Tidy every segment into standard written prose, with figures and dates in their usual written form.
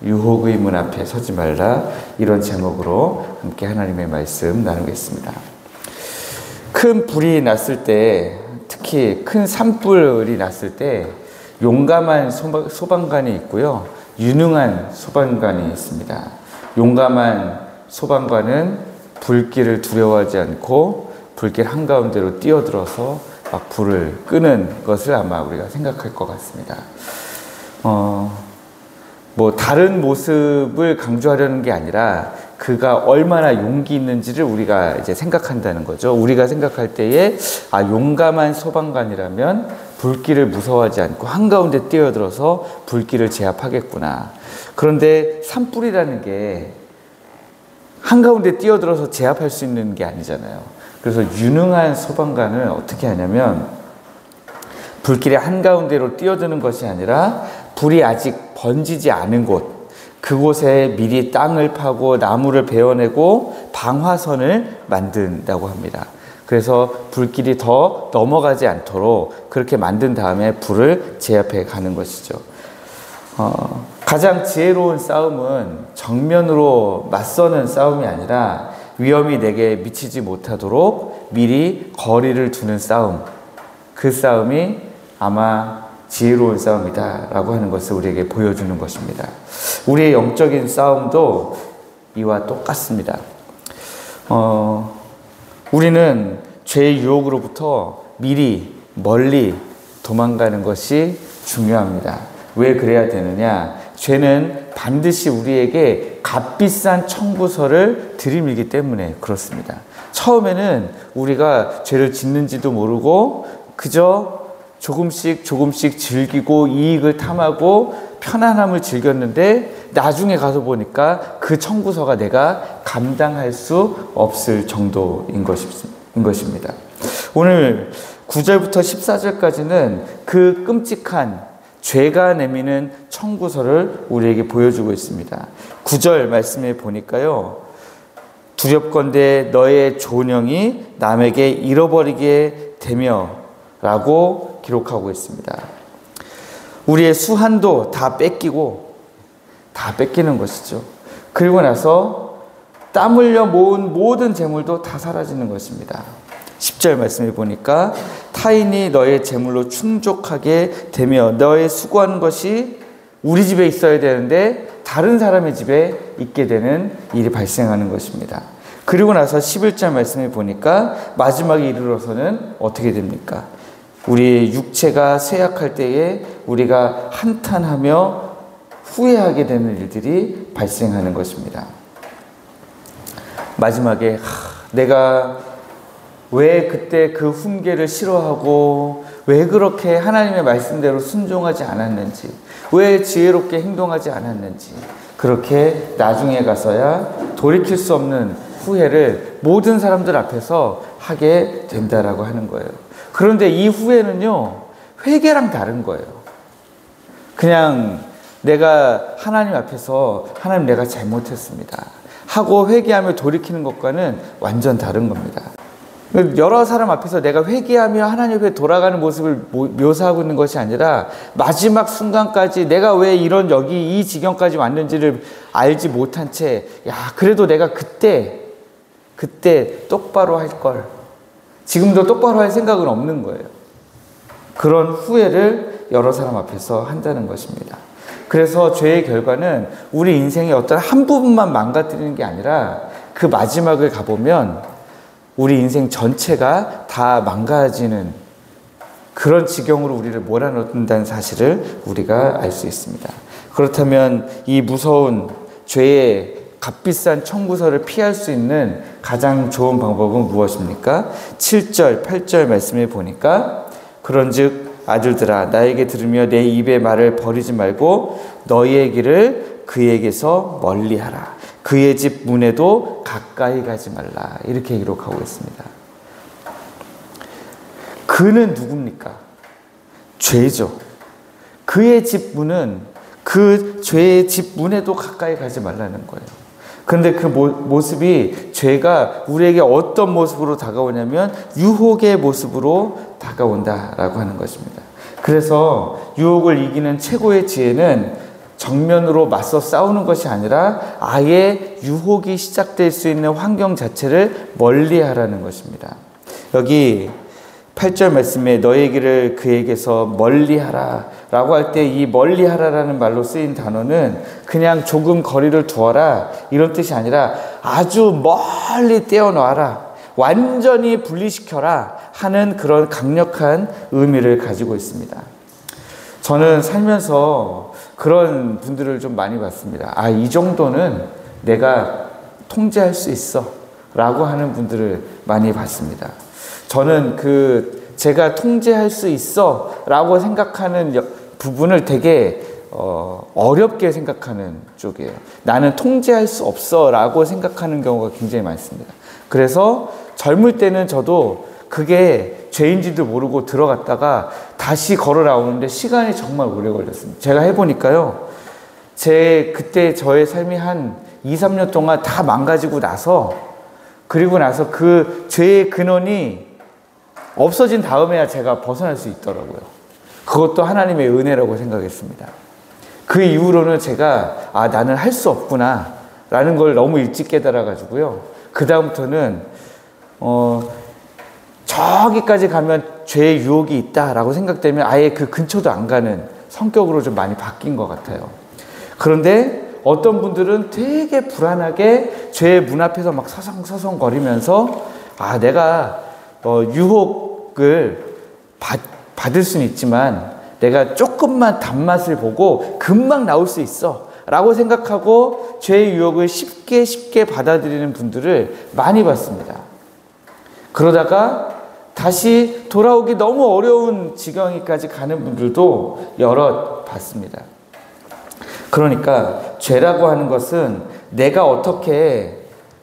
유혹의 문 앞에 서지 말라. 이런 제목으로 함께 하나님의 말씀 나누겠습니다. 큰 불이 났을 때, 특히 큰 산불이 났을 때 용감한 소방관이 있고요, 유능한 소방관이 있습니다. 용감한 소방관은 불길을 두려워하지 않고 불길 한가운데로 뛰어들어서 막 불을 끄는 것을 아마 우리가 생각할 것 같습니다. 다른 모습을 강조하려는 게 아니라 그가 얼마나 용기 있는지를 우리가 이제 생각한다는 거죠. 우리가 생각할 때에 용감한 소방관이라면 불길을 무서워하지 않고 한가운데 뛰어들어서 불길을 제압하겠구나. 그런데 산불이라는 게 한가운데 뛰어들어서 제압할 수 있는 게 아니잖아요. 그래서 유능한 소방관은 어떻게 하냐면 불길의 한가운데로 뛰어드는 것이 아니라 불이 아직 번지지 않은 곳, 그곳에 미리 땅을 파고 나무를 베어내고 방화선을 만든다고 합니다. 그래서 불길이 더 넘어가지 않도록 그렇게 만든 다음에 불을 제압해 가는 것이죠. 가장 지혜로운 싸움은 정면으로 맞서는 싸움이 아니라 위험이 내게 미치지 못하도록 미리 거리를 두는 싸움, 그 싸움이 아마 지혜로운 싸움이다 라고 하는 것을 우리에게 보여주는 것입니다. 우리의 영적인 싸움도 이와 똑같습니다. 우리는 죄의 유혹으로부터 미리 멀리 도망가는 것이 중요합니다. 왜 그래야 되느냐? 죄는 반드시 우리에게 값비싼 청구서를 들이밀기 때문에 그렇습니다. 처음에는 우리가 죄를 짓는지도 모르고 그저 조금씩 즐기고 이익을 탐하고 편안함을 즐겼는데 나중에 가서 보니까 그 청구서가 내가 감당할 수 없을 정도인 것입니다. 오늘 9절부터 14절까지는 그 끔찍한 죄가 내미는 청구서를 우리에게 보여주고 있습니다. 9절 말씀에 보니까요, 두렵건대 너의 존영이 남에게 잃어버리게 되며 라고 기록하고 있습니다. 우리의 수한도 다 뺏기는 것이죠. 그리고 나서 땀 흘려 모은 모든 재물도 다 사라지는 것입니다. 10절 말씀에 보니까 타인이 너의 재물로 충족하게 되며 너의 수고하는 것이 우리 집에 있어야 되는데 다른 사람의 집에 있게 되는 일이 발생하는 것입니다. 그리고 나서 11절 말씀에 보니까 마지막에 이르러서는 어떻게 됩니까? 우리의 육체가 쇠약할 때에 우리가 한탄하며 후회하게 되는 일들이 발생하는 것입니다. 마지막에 내가 왜 그때 그 훈계를 싫어하고 왜 그렇게 하나님의 말씀대로 순종하지 않았는지, 왜 지혜롭게 행동하지 않았는지, 그렇게 나중에 가서야 돌이킬 수 없는 후회를 모든 사람들 앞에서 하게 된다라고 하는 거예요. 그런데 이 후회는요, 회개랑 다른 거예요. 그냥 내가 하나님 앞에서 하나님 내가 잘못했습니다 하고 회개하며 돌이키는 것과는 완전 다른 겁니다. 여러 사람 앞에서 내가 회개하며 하나님 앞에 돌아가는 모습을 묘사하고 있는 것이 아니라 마지막 순간까지 내가 왜 여기 이 지경까지 왔는지를 알지 못한 채, 그래도 내가 그때 똑바로 할 걸, 지금도 똑바로 할 생각은 없는 거예요. 그런 후회를 여러 사람 앞에서 한다는 것입니다. 그래서 죄의 결과는 우리 인생의 어떤 한 부분만 망가뜨리는 게 아니라 그 마지막을 가보면 우리 인생 전체가 다 망가지는 그런 지경으로 우리를 몰아넣는다는 사실을 우리가 알 수 있습니다. 그렇다면 이 무서운 죄의 값비싼 청구서를 피할 수 있는 가장 좋은 방법은 무엇입니까? 7절, 8절 말씀에 보니까 그런즉 아들들아 나에게 들으며 내 입의 말을 버리지 말고 너희의 길을 그에게서 멀리하라. 그의 집 문에도 가까이 가지 말라. 이렇게 기록하고 있습니다. 그는 누굽니까? 죄죠. 그의 집 문은 그 죄의 집 문에도 가까이 가지 말라는 거예요. 그런데 그 모습이, 죄가 우리에게 어떤 모습으로 다가오냐면 유혹의 모습으로 다가온다라고 하는 것입니다. 그래서 유혹을 이기는 최고의 지혜는 정면으로 맞서 싸우는 것이 아니라 아예 유혹이 시작될 수 있는 환경 자체를 멀리하라는 것입니다. 여기 8절 말씀에 너의 길을 그에게서 멀리하라 라고 할 때 이 멀리하라라는 말로 쓰인 단어는 그냥 조금 거리를 두어라 이런 뜻이 아니라 아주 멀리 떼어놔라, 완전히 분리시켜라 하는 그런 강력한 의미를 가지고 있습니다. 저는 살면서 그런 분들을 좀 많이 봤습니다. 이 정도는 내가 통제할 수 있어 라고 하는 분들을 많이 봤습니다. 저는 제가 통제할 수 있어 라고 생각하는 부분을 되게 어렵게 생각하는 쪽이에요. 나는 통제할 수 없어 라고 생각하는 경우가 굉장히 많습니다. 그래서 젊을 때는 저도 그게 죄인지도 모르고 들어갔다가 다시 걸어 나오는데 시간이 정말 오래 걸렸습니다. 제가 해보니까요, 그때 저의 삶이 한 2, 3년 동안 다 망가지고 그리고 나서 그 죄의 근원이 없어진 다음에야 제가 벗어날 수 있더라고요. 그것도 하나님의 은혜라고 생각했습니다. 그 이후로는 제가 나는 할 수 없구나 라는 걸 너무 일찍 깨달아가지고요, 그 다음부터는 저기까지 가면 죄의 유혹이 있다라고 생각되면 아예 그 근처도 안 가는 성격으로 좀 많이 바뀐 것 같아요. 그런데 어떤 분들은 되게 불안하게 죄의 문 앞에서 막 서성서성거리면서 내가 유혹을 받을 수는 있지만 내가 조금만 단맛을 보고 금방 나올 수 있어 라고 생각하고 죄의 유혹을 쉽게 받아들이는 분들을 많이 봤습니다. 그러다가 다시 돌아오기 너무 어려운 지경까지 가는 분들도 여럿 봤습니다. 그러니까 죄라고 하는 것은 내가 어떻게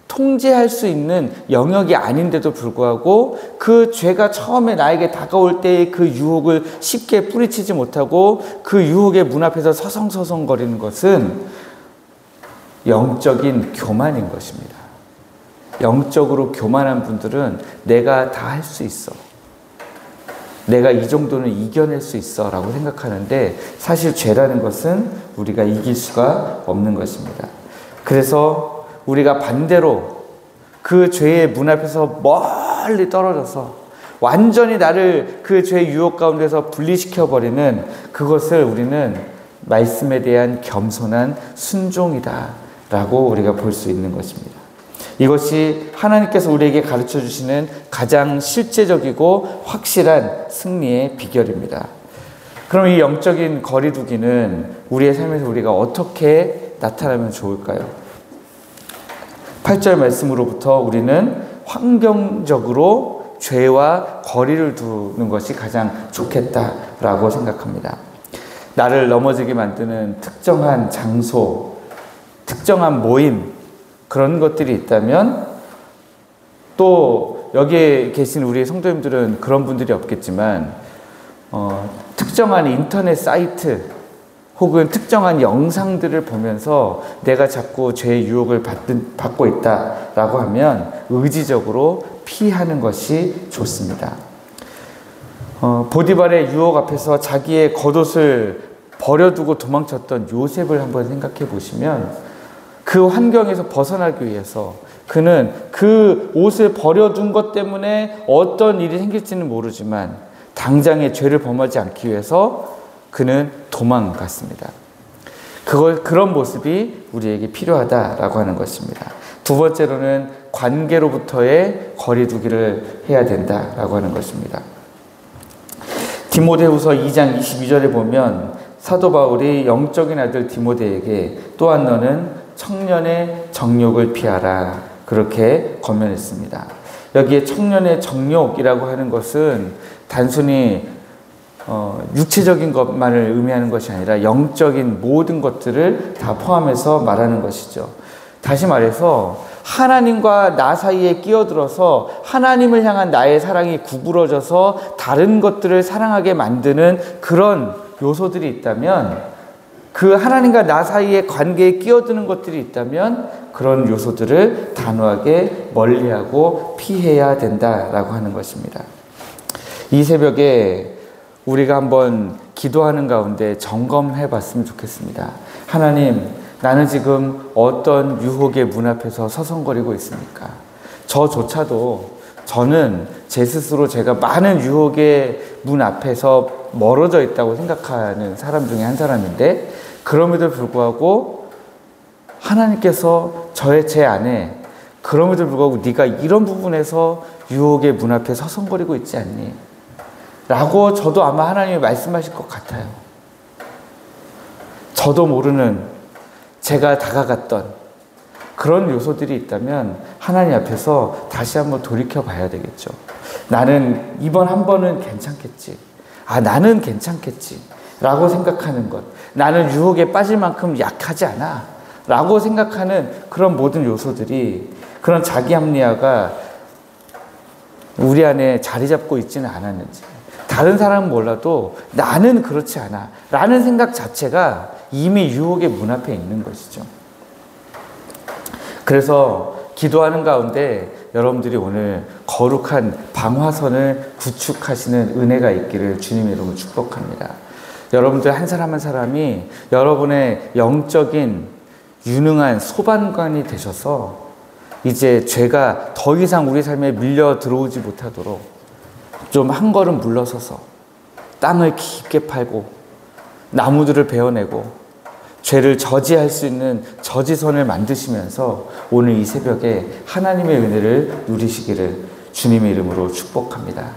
통제할 수 있는 영역이 아닌데도 불구하고 그 죄가 처음에 나에게 다가올 때의 그 유혹을 쉽게 뿌리치지 못하고 그 유혹의 문 앞에서 서성서성거리는 것은 영적인 교만인 것입니다. 영적으로 교만한 분들은 내가 다 할 수 있어, 내가 이 정도는 이겨낼 수 있어 라고 생각하는데, 사실 죄라는 것은 우리가 이길 수가 없는 것입니다. 그래서 우리가 반대로 그 죄의 문 앞에서 멀리 떨어져서 완전히 나를 그 죄의 유혹 가운데서 분리시켜버리는 그것을 우리는 말씀에 대한 겸손한 순종이다 라고 우리가 볼 수 있는 것입니다. 이것이 하나님께서 우리에게 가르쳐 주시는 가장 실제적이고 확실한 승리의 비결입니다. 그럼 이 영적인 거리두기는 우리의 삶에서 우리가 어떻게 나타나면 좋을까요? 8절 말씀으로부터 우리는 환경적으로 죄와 거리를 두는 것이 가장 좋겠다라고 생각합니다. 나를 넘어지게 만드는 특정한 장소, 특정한 모임, 그런 것들이 있다면, 또 여기에 계신 우리 성도님들은 그런 분들이 없겠지만 특정한 인터넷 사이트 혹은 특정한 영상들을 보면서 내가 자꾸 죄의 유혹을 받고 있다라고 하면 의지적으로 피하는 것이 좋습니다. 보디발의 유혹 앞에서 자기의 겉옷을 버려두고 도망쳤던 요셉을 한번 생각해 보시면, 그 환경에서 벗어나기 위해서 그는 그 옷을 버려둔 것 때문에 어떤 일이 생길지는 모르지만 당장의 죄를 범하지 않기 위해서 그는 도망갔습니다. 그런 모습이 우리에게 필요하다라고 하는 것입니다. 두 번째로는 관계로부터의 거리두기를 해야 된다라고 하는 것입니다. 디모데후서 2장 22절에 보면 사도 바울이 영적인 아들 디모데에게 또한 너는 청년의 정욕을 피하라 그렇게 권면했습니다. 여기에 청년의 정욕이라고 하는 것은 단순히 육체적인 것만을 의미하는 것이 아니라 영적인 모든 것들을 다 포함해서 말하는 것이죠. 다시 말해서 하나님과 나 사이에 끼어들어서 하나님을 향한 나의 사랑이 구부러져서 다른 것들을 사랑하게 만드는 그런 요소들이 있다면, 그 하나님과 나 사이의 관계에 끼어드는 것들이 있다면 그런 요소들을 단호하게 멀리하고 피해야 된다라고 하는 것입니다. 이 새벽에 우리가 한번 기도하는 가운데 점검해 봤으면 좋겠습니다. 하나님, 나는 지금 어떤 유혹의 문 앞에서 서성거리고 있습니까? 저는 제 스스로 제가 많은 유혹의 문 앞에서 멀어져 있다고 생각하는 사람 중에 한 사람인데, 그럼에도 불구하고 하나님께서 제 안에 그럼에도 불구하고 네가 이런 부분에서 유혹의 문 앞에 서성거리고 있지 않니? 라고 저도 아마 하나님이 말씀하실 것 같아요. 저도 모르는 제가 다가갔던 그런 요소들이 있다면 하나님 앞에서 다시 한번 돌이켜 봐야 되겠죠. 나는 이번 한 번은 괜찮겠지. 나는 괜찮겠지. 라고 생각하는 것. 나는 유혹에 빠질 만큼 약하지 않아. 라고 생각하는 그런 모든 요소들이, 그런 자기 합리화가 우리 안에 자리 잡고 있지는 않았는지. 다른 사람은 몰라도 나는 그렇지 않아. 라는 생각 자체가 이미 유혹의 문 앞에 있는 것이죠. 그래서 기도하는 가운데 여러분들이 오늘 거룩한 방화선을 구축하시는 은혜가 있기를 주님의 이름으로 축복합니다. 여러분들 한 사람 한 사람이 여러분의 영적인 유능한 소방관이 되셔서 이제 죄가 더 이상 우리 삶에 밀려 들어오지 못하도록 좀 한 걸음 물러서서 땅을 깊게 팔고 나무들을 베어내고 죄를 저지할 수 있는 저지선을 만드시면서 오늘 이 새벽에 하나님의 은혜를 누리시기를 주님의 이름으로 축복합니다.